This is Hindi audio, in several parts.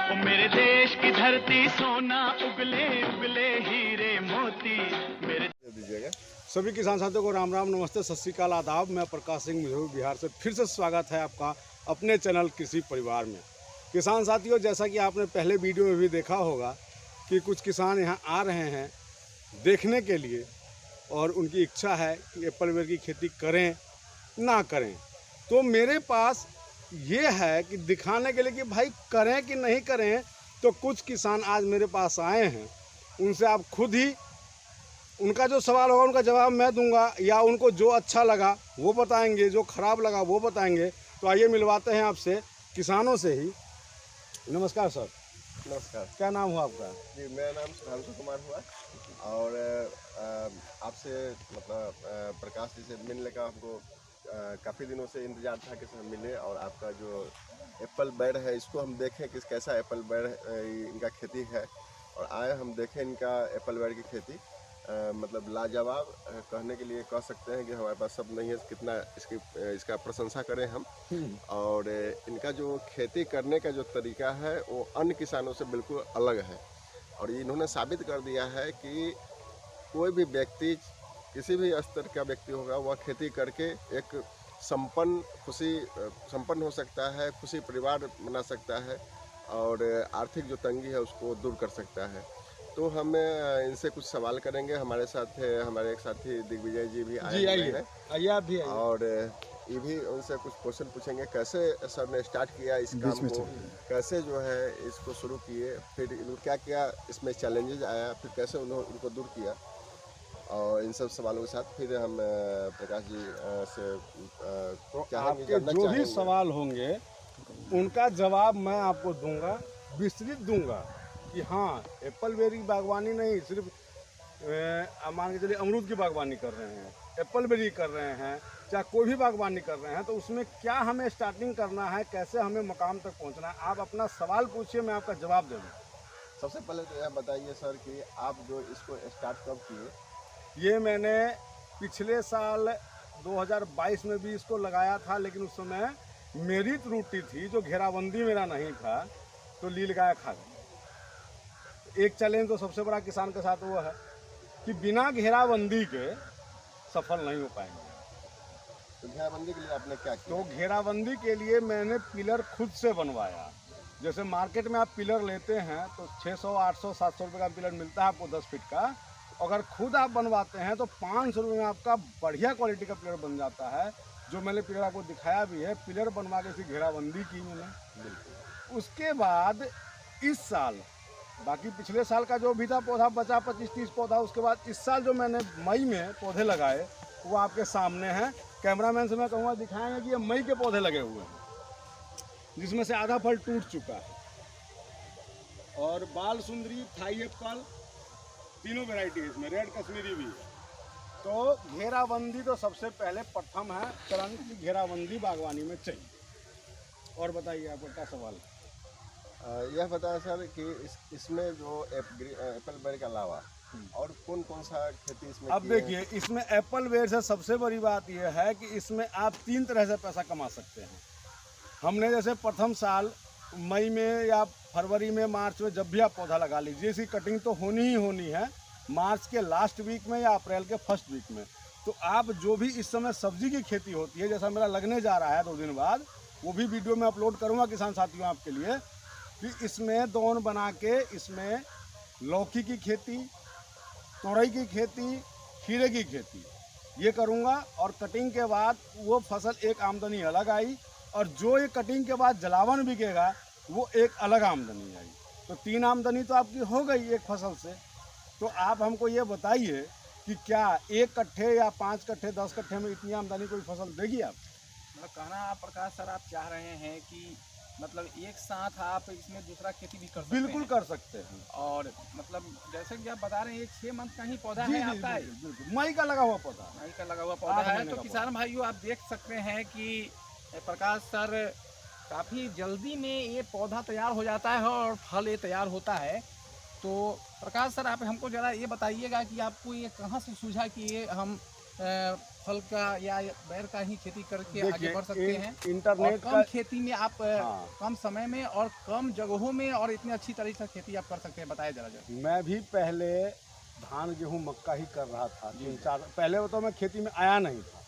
ओ मेरे देश की धरती सोना उगले उगले हीरे मोती मेरे दीजिएगा। सभी किसान साथियों को राम राम, नमस्ते, सत श्री अकाल, आदाब। मैं प्रकाश सिंह मुजफ्फरपुर बिहार से फिर से स्वागत है आपका अपने चैनल कृषि परिवार में। किसान साथियों, जैसा कि आपने पहले वीडियो में भी देखा होगा कि कुछ किसान यहाँ आ रहे हैं देखने के लिए और उनकी इच्छा है कि एप्पल बेर की खेती करें ना करें। तो मेरे पास ये है कि दिखाने के लिए कि भाई करें कि नहीं करें। तो कुछ किसान आज मेरे पास आए हैं, उनसे आप खुद ही उनका जो सवाल होगा उनका जवाब मैं दूंगा, या उनको जो अच्छा लगा वो बताएंगे, जो ख़राब लगा वो बताएंगे। तो आइए मिलवाते हैं आपसे किसानों से ही। नमस्कार सर। नमस्कार क्या नाम हुआ आपका? जी, मेरा नाम सुधांशु कुमार हुआ और आपसे मतलब प्रकाश जी से मिलने का हमको काफ़ी दिनों से इंतजार था कि हम मिले और आपका जो एप्पल बेर है इसको हम देखें कि कैसा एप्पल बेर इनका खेती है। और आए हम देखें इनका एप्पल बेर की खेती मतलब लाजवाब कहने के लिए कह सकते हैं कि हमारे पास सब नहीं है कितना इसका प्रशंसा करें हम। और इनका जो खेती करने का जो तरीका है वो अन्य किसानों से बिल्कुल अलग है और इन्होंने साबित कर दिया है कि कोई भी व्यक्ति, किसी भी स्तर का व्यक्ति होगा, वह खेती करके एक संपन्न हो सकता है, खुशी परिवार बना सकता है और आर्थिक जो तंगी है उसको दूर कर सकता है। तो हम इनसे कुछ सवाल करेंगे। हमारे साथ हमारे एक साथी दिग्विजय जी भी आए हुए हैं। आइए आप भी आइए। और ये भी उनसे कुछ क्वेश्चन पूछेंगे, कैसे सर ने स्टार्ट किया इस काम को, कैसे जो है इसको शुरू किए, फिर क्या क्या इसमें चैलेंजेस आया, फिर कैसे उन्होंने उनको दूर किया। और इन सब सवालों के साथ फिर हम प्रकाश जी से तो आपके जो भी सवाल होंगे उनका जवाब मैं आपको दूंगा, विस्तृत दूंगा कि हाँ एप्पल बेरी की बागवानी नहीं, सिर्फ मान के चलिए अमरूद की बागवानी कर रहे हैं, एप्पल बेरी कर रहे हैं, चाहे कोई भी बागवानी कर रहे हैं, तो उसमें क्या हमें स्टार्टिंग करना है, कैसे हमें मुकाम तक पहुंचना है। आप अपना सवाल पूछिए, मैं आपका जवाब दे दूँ। सबसे पहले तो यह बताइए सर कि आप जो इसको स्टार्ट कब किए? ये मैंने पिछले साल 2022 में भी इसको लगाया था, लेकिन उस समय मेरी त्रुटि थी, जो घेराबंदी मेरा नहीं था, तो लील गाय खा गई। एक चैलेंज तो सबसे बड़ा किसान के साथ वो है कि बिना घेराबंदी के सफल नहीं हो पाएंगे। तो घेराबंदी के लिए आपने क्या किया? तो घेराबंदी के लिए मैंने पिलर खुद से बनवाया। जैसे मार्केट में आप पिलर लेते हैं तो 600, 800, 700 रुपये का पिलर मिलता है आपको 10 फीट का। अगर खुद आप बनवाते हैं तो 500 रुपये में आपका बढ़िया क्वालिटी का पिलर बन जाता है, जो मैंने पिलर आपको दिखाया भी है। पिलर बनवा के इसकी घेराबंदी की मैंने। बिल्कुल। उसके बाद इस साल, बाकी पिछले साल का जो भी था पौधा बचा 25-30 पौधा, उसके बाद इस साल जो मैंने मई में पौधे लगाए वो आपके सामने हैं। कैमरामैन से मैं कहूँगा दिखाएंगे कि ये मई के पौधे लगे हुए हैं, जिसमें से आधा फल टूट चुका है। और बाल सुंदरी, थाई एप्पल, तीनों वैरायटी है इसमें, रेड कश्मीरी भी है। तो घेराबंदी तो सबसे पहले प्रथम है, तुरंत की घेराबंदी बागवानी में चाहिए। और बताइए आपका क्या सवाल है? यह बताया सर कि इसमें जो एप्पल बेर के अलावा और कौन कौन सा खेती इसमें? अब देखिए, इसमें एप्पल बेर से सबसे बड़ी बात यह है कि इसमें आप 3 तरह से पैसा कमा सकते हैं। हमने जैसे प्रथम साल मई में या फरवरी में, मार्च में, जब भी आप पौधा लगा लीजिए, इसकी कटिंग तो होनी ही होनी है मार्च के लास्ट वीक में या अप्रैल के फर्स्ट वीक में। तो आप जो भी इस समय सब्जी की खेती होती है, जैसा मेरा लगने जा रहा है 2 दिन बाद, वो भी वीडियो में अपलोड करूँगा किसान साथियों आपके लिए, कि इसमें दौन बना के इसमें लौकी की खेती, तोरई की खेती, खीरे की खेती ये करूँगा। और कटिंग के बाद वो फसल एक आमदनी अलग आई, और जो ये कटिंग के बाद जलावन बिकेगा वो एक अलग आमदनी आई। तो 3 आमदनी तो आपकी हो गई एक फसल से। तो आप हमको ये बताइए कि क्या 1 कट्ठे या 5 कट्ठे, 10 कट्ठे में इतनी आमदनी कोई फसल देगी आप? मतलब कहना आप प्रकाश सर आप चाह रहे हैं कि मतलब एक साथ आप इसमें दूसरा खेती भी कर सकते बिल्कुल हैं? कर सकते हैं। और मतलब जैसे कि आप बता रहे हैं ये 6 मंथ का ही पौधा है आपका? बिल्कुल मई का लगा हुआ पौधा, मई का लगा हुआ पौधा है। तो किसान भाइयों आप देख सकते हैं कि प्रकाश सर काफ़ी जल्दी में ये पौधा तैयार हो जाता है और फल ये तैयार होता है। तो प्रकाश सर आप हमको ज़रा ये बताइएगा कि आपको ये कहाँ से सूझा कि ये हम फल का या बैर का ही खेती करके आगे देखिए, बढ़ सकते हैं? इंटरनेट और का कम खेती में आप कम समय में और कम जगहों में और इतनी अच्छी तरीके से खेती आप कर सकते हैं, बताया जरा। मैं भी पहले धान गेहूं मक्का ही कर रहा था, 3-4 पहले तो मैं खेती में आया नहीं था।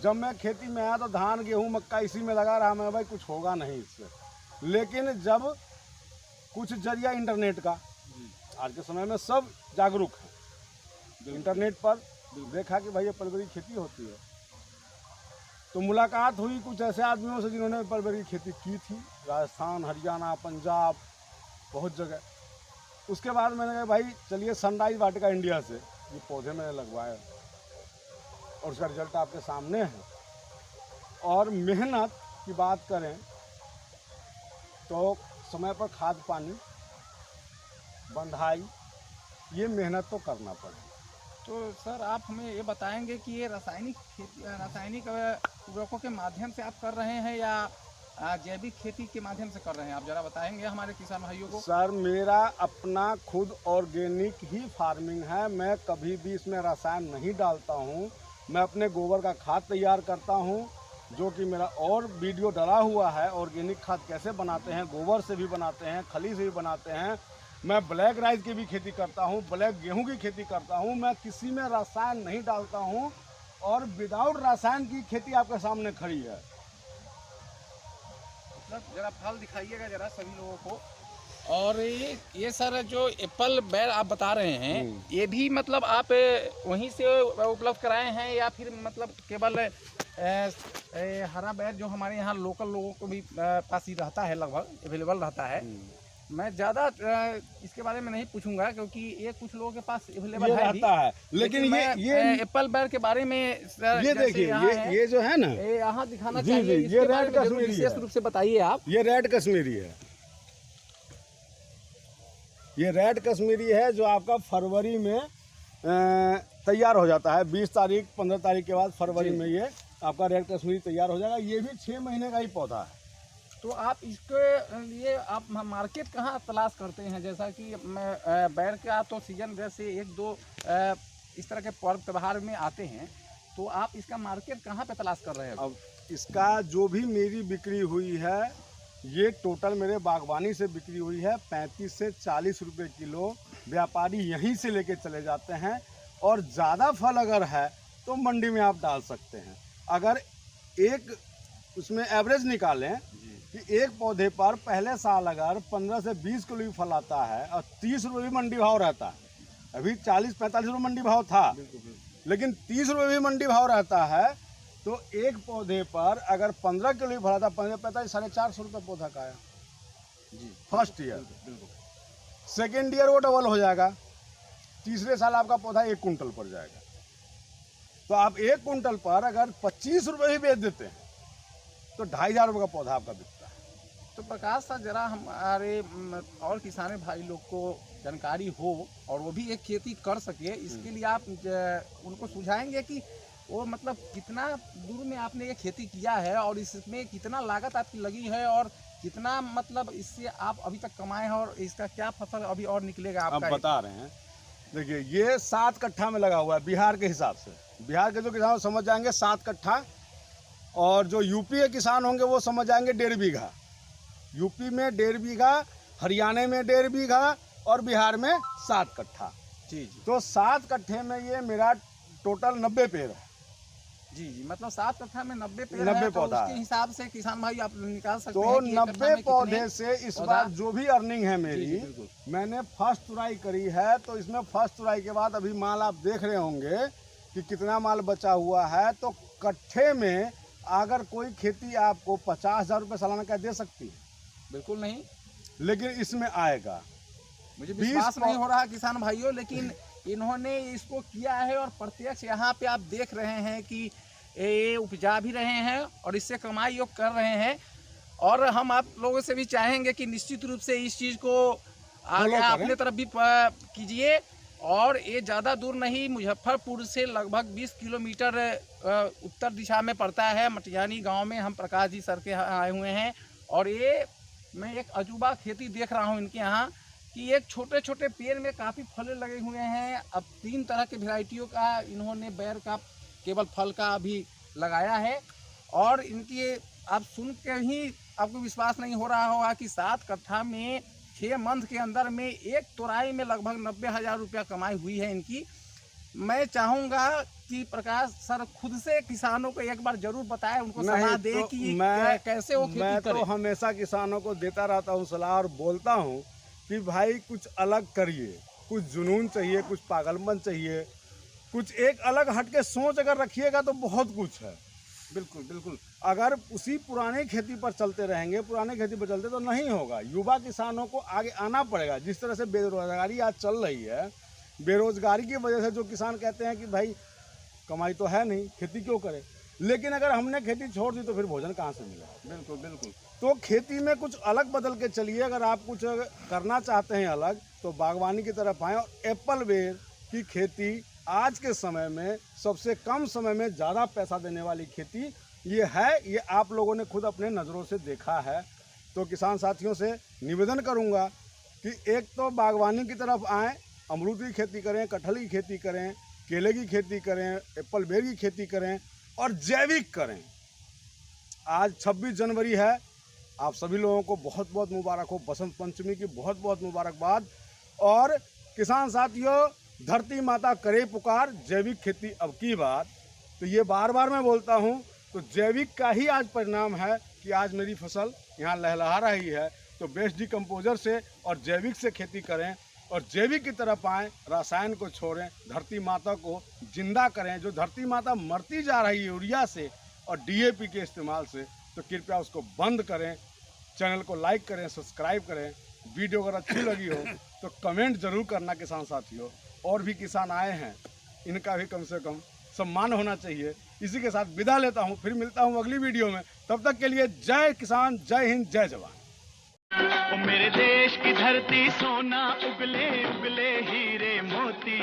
जब मैं खेती में आया तो धान गेहूं मक्का इसी में लगा रहा, मैं भाई कुछ होगा नहीं इससे। लेकिन जब कुछ जरिया इंटरनेट का, आज के समय में सब जागरूक हैं, इंटरनेट पर देखा कि भाई ये परवरी खेती होती है, तो मुलाकात हुई कुछ ऐसे आदमियों से जिन्होंने परवरी खेती की थी, राजस्थान, हरियाणा, पंजाब, बहुत जगह। उसके बाद मैंने कहा भाई चलिए सनराइज वाटिका इंडिया से ये पौधे मैंने लगवाए और उसका रिजल्ट आपके सामने है। और मेहनत की बात करें तो समय पर खाद पानी, बंधाई, ये मेहनत तो करना पड़ेगा। तो सर आप हमें ये बताएंगे कि ये रासायनिक उर्वरकों के माध्यम से आप कर रहे हैं या जैविक खेती के माध्यम से कर रहे हैं, आप जरा बताएंगे हमारे किसान भाइयों को। सर मेरा अपना खुद ऑर्गेनिक ही फार्मिंग है, मैं कभी भी इसमें रसायन नहीं डालता हूँ। मैं अपने गोबर का खाद तैयार करता हूँ, जो कि मेरा और वीडियो डला हुआ है, ऑर्गेनिक खाद कैसे बनाते हैं, गोबर से भी बनाते हैं, खली से भी बनाते हैं। मैं ब्लैक राइस की भी खेती करता हूँ, ब्लैक गेहूं की खेती करता हूँ। मैं किसी में रसायन नहीं डालता हूँ और विदाउट रसायन की खेती आपके सामने खड़ी है। मतलब जरा फल दिखाइएगा जरा सभी लोगों को। और ये सर जो एप्पल बैर आप बता रहे हैं, ये भी मतलब आप वहीं से उपलब्ध कराए हैं या फिर मतलब केवल हरा बैर जो हमारे यहाँ लोकल लोगों को भी पास ही रहता है, लगभग अवेलेबल रहता है? मैं ज़्यादा इसके बारे में नहीं पूछूंगा क्योंकि ये कुछ लोगों के पास अवेलेबल है रहता है, लेकिन ये एप्पल बैर के बारे में सर ये देखिए, ये जो है ना, ये यहाँ दिखाना जी, चाहिए। जी, ये रेड कश्मीरी विशेष है। रूप से बताइए आप। ये रेड कश्मीरी है, ये रेड कश्मीरी है जो आपका फरवरी में तैयार हो जाता है। 20 तारीख 15 तारीख के बाद फरवरी में ये आपका रेड कश्मीरी तैयार हो जाएगा। ये भी 6 महीने का ही पौधा है। तो आप इसके लिए आप मार्केट कहाँ तलाश करते हैं? जैसा कि बैर का तो सीजन जैसे 1-2 इस तरह के पर्व त्यौहार में आते हैं, तो आप इसका मार्केट कहाँ पे तलाश कर रहे हैं? अब इसका जो भी मेरी बिक्री हुई है, ये टोटल मेरे बागवानी से बिक्री हुई है 35 से 40 रुपये किलो। व्यापारी यहीं से लेके चले जाते हैं। और ज़्यादा फल अगर है तो मंडी में आप डाल सकते हैं। अगर एक उसमें एवरेज निकालें कि एक पौधे पर पहले साल अगर 15 से 20 किलो भी फल आता है और 30 रुपये भी मंडी भाव रहता है, अभी 40-45 रुपये मंडी भाव था, लेकिन 30 रुपये भी मंडी भाव रहता है, तो एक पौधे पर अगर 15 किलो भी फल आता है, 45 450 रुपये पौधा का है जी। फर्स्ट ईयर, सेकेंड ईयर वो डबल हो जाएगा, तीसरे साल आपका पौधा 1 कुंटल पड़ जाएगा। तो आप 1 कुंटल पर अगर 25 रुपये भी बेच देते हैं तो 2500 रुपये का पौधा आपका बिकता है। तो प्रकाश सर जरा हमारे और किसान भाई लोग को जानकारी हो और वो भी एक खेती कर सके, इसके लिए आप उनको सुझाएंगे कि वो मतलब कितना दूर में आपने ये खेती किया है और इसमें कितना लागत आपकी लगी है और कितना मतलब इससे आप अभी तक कमाए हैं और इसका क्या फसल अभी और निकलेगा आपका? आप बता रहे हैं, देखिए ये 7 कट्ठा में लगा हुआ है बिहार के हिसाब से। बिहार के जो किसान समझ जाएंगे 7 कट्ठा, और जो यूपी के किसान होंगे वो समझ जाएंगे 1.5 बीघा। यूपी में 1.5 बीघा, हरियाणा में 1.5 बीघा और बिहार में 7 कट्ठा। जी। तो 7 कट्ठे में ये मेरा टोटल 90 पेड़ है। जी, मतलब 7 कट्ठा में 90 पेड़ 90 है, पौधा तो उसके हिसाब से किसान भाई आप निकाल सकते तो हैं कि 90 पौधे से इस बार जो भी अर्निंग है मेरी, बिल्कुल। मैंने फर्स्ट तुराई करी है। तो इसमें फर्स्ट तुराई के बाद अभी माल आप देख रहे होंगे कि कितना माल बचा हुआ है। तो कट्ठे में अगर कोई खेती आपको 50,000 रुपये सालाना का दे सकती है? बिल्कुल नहीं, लेकिन इसमें आएगा। मुझे विश्वास नहीं हो रहा किसान भाइयों, लेकिन इन्होंने इसको किया है और प्रत्यक्ष यहाँ पे आप देख रहे हैं कि ये उपजा भी रहे हैं और इससे कमाई योग कर रहे हैं। और हम आप लोगों से भी चाहेंगे कि निश्चित रूप से इस चीज़ को आगे अपने तरफ भी कीजिए। और ये ज़्यादा दूर नहीं, मुजफ्फरपुर से लगभग 20 किलोमीटर उत्तर दिशा में पड़ता है। मटियानी गांव में हम प्रकाश जी सर के यहाँ आए हुए हैं और ये मैं एक अजूबा खेती देख रहा हूँ इनके यहाँ कि एक छोटे छोटे पेड़ में काफ़ी फल लगे हुए हैं। अब 3 तरह के वेराइटियों का इन्होंने बैर का केवल फल का अभी लगाया है। और इनकी आप सुन के ही आपको विश्वास नहीं हो रहा होगा कि 7 कट्ठा में 6 मंथ के अंदर में एक तोराई में लगभग 90,000 रुपया कमाई हुई है इनकी। मैं चाहूँगा कि प्रकाश सर खुद से किसानों को एक बार जरूर बताएं, उनको सलाह दे तो कि कैसे वो खेती मैं करें। तो हमेशा किसानों को देता रहता हूँ सलाह और बोलता हूँ कि भाई कुछ अलग करिए, कुछ जुनून चाहिए, कुछ पागलपन चाहिए, कुछ एक अलग हटके सोच अगर रखिएगा तो बहुत कुछ है। बिल्कुल बिल्कुल। अगर उसी पुरानी खेती पर चलते रहेंगे, पुराने खेती पर चलते तो नहीं होगा। युवा किसानों को आगे आना पड़ेगा। जिस तरह से बेरोजगारी आज चल रही है, बेरोजगारी की वजह से जो किसान कहते हैं कि भाई कमाई तो है नहीं, खेती क्यों करें, लेकिन अगर हमने खेती छोड़ दी तो फिर भोजन कहाँ से मिलेगा। बिल्कुल बिल्कुल। तो खेती में कुछ अलग बदल के चलिए। अगर आप कुछ करना चाहते हैं अलग तो बागवानी की तरफ आएँ। और एप्पल बेर की खेती आज के समय में सबसे कम समय में ज़्यादा पैसा देने वाली खेती ये है। ये आप लोगों ने खुद अपने नज़रों से देखा है। तो किसान साथियों से निवेदन करूंगा कि एक तो बागवानी की तरफ आएँ, अमरूद की खेती करें, कटहल की खेती करें, केले की खेती करें, एप्पल बेर की खेती करें और जैविक करें। आज 26 जनवरी है। आप सभी लोगों को बहुत बहुत मुबारक हो। बसंत पंचमी की बहुत बहुत मुबारकबाद। और किसान साथियों, धरती माता करे पुकार, जैविक खेती अब की बात। तो ये बार बार मैं बोलता हूँ, तो जैविक का ही आज परिणाम है कि आज मेरी फसल यहाँ लहलहा रही है। तो बेस्ट डिकम्पोजर से और जैविक से खेती करें और जैविक की तरफ आएँ, रसायन को छोड़ें, धरती माता को जिंदा करें। जो धरती माता मरती जा रही है यूरिया से और DAP के इस्तेमाल से, तो कृपया उसको बंद करें। चैनल को लाइक करें, सब्सक्राइब करें। वीडियो अगर अच्छी लगी हो तो कमेंट जरूर करना किसान साथियों। और भी किसान आए हैं, इनका भी कम से कम सम्मान होना चाहिए। इसी के साथ विदा लेता हूँ, फिर मिलता हूँ अगली वीडियो में। तब तक के लिए जय किसान, जय हिंद, जय जवान। ओ मेरे देश की धरती सोना उगले उगले हीरे मोती।